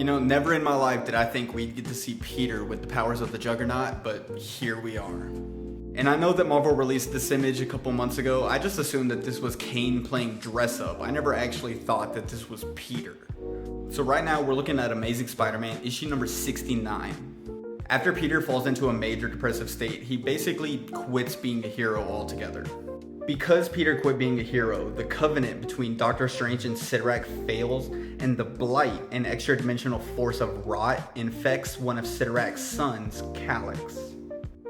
Never in my life did I think we'd get to see Peter with the powers of the Juggernaut, but here we are. And I know that Marvel released this image a couple months ago. I just assumed that this was Kane playing dress up. I never actually thought that this was Peter. So right now we're looking at Amazing Spider-Man issue number 69. After Peter falls into a major depressive state, he basically quits being a hero altogether. Because Peter quit being a hero, the covenant between Doctor Strange and Sidorak fails, and the blight, an extra-dimensional force of rot, infects one of Sidorak's sons, Calyx.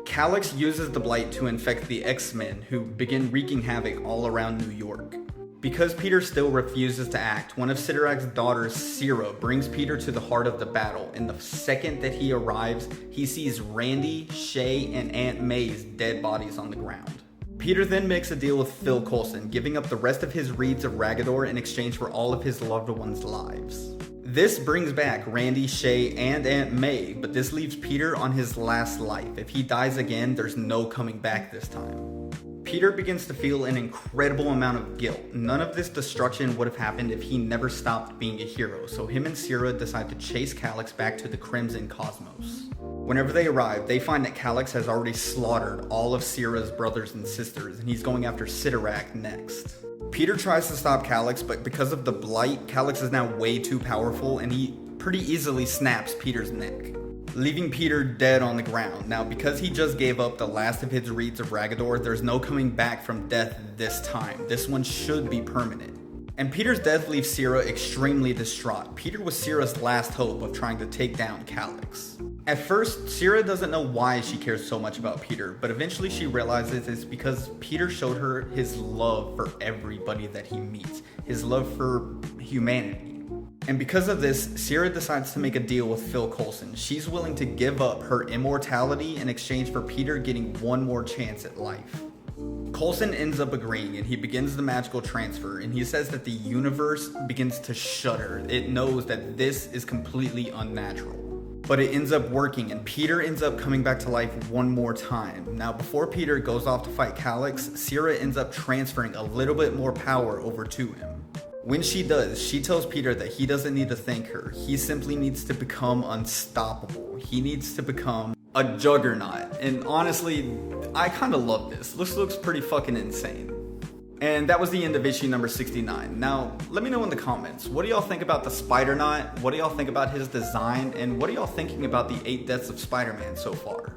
Calyx uses the blight to infect the X-Men, who begin wreaking havoc all around New York. Because Peter still refuses to act, one of Sidorak's daughters, Sira, brings Peter to the heart of the battle, and the second that he arrives, he sees Randy, Shay, and Aunt May's dead bodies on the ground. Peter then makes a deal with Phil Coulson, giving up the rest of his reeds of Ragador in exchange for all of his loved ones' lives. This brings back Randy, Shay, and Aunt May, but this leaves Peter on his last life. If he dies again, there's no coming back this time. Peter begins to feel an incredible amount of guilt. None of this destruction would have happened if he never stopped being a hero, so him and Sira decide to chase Calyx back to the Crimson Cosmos. Whenever they arrive, they find that Calyx has already slaughtered all of Sira's brothers and sisters, and he's going after Sidorak next. Peter tries to stop Calyx, but because of the blight, Calyx is now way too powerful, and he pretty easily snaps Peter's neck, leaving Peter dead on the ground. Now, because he just gave up the last of his reeds of Ragador, there's no coming back from death this time. This one should be permanent. And Peter's death leaves Sira extremely distraught. Peter was Sira's last hope of trying to take down Calyx. At first, Sira doesn't know why she cares so much about Peter, but eventually she realizes it's because Peter showed her his love for everybody that he meets, his love for humanity. And because of this, Sira decides to make a deal with Phil Coulson. She's willing to give up her immortality in exchange for Peter getting one more chance at life. Coulson ends up agreeing, and he begins the magical transfer, and he says that the universe begins to shudder. It knows that this is completely unnatural. But it ends up working, and Peter ends up coming back to life one more time. Now, before Peter goes off to fight Calyx, Sira ends up transferring a little bit more power over to him. When she does, she tells Peter that he doesn't need to thank her. He simply needs to become unstoppable. He needs to become a Juggernaut. And honestly, I kind of love this. This looks pretty fucking insane. And that was the end of issue number 69. Now, let me know in the comments, what do y'all think about the Spider-Knot? What do y'all think about his design? And what are y'all thinking about the 8 deaths of Spider-Man so far?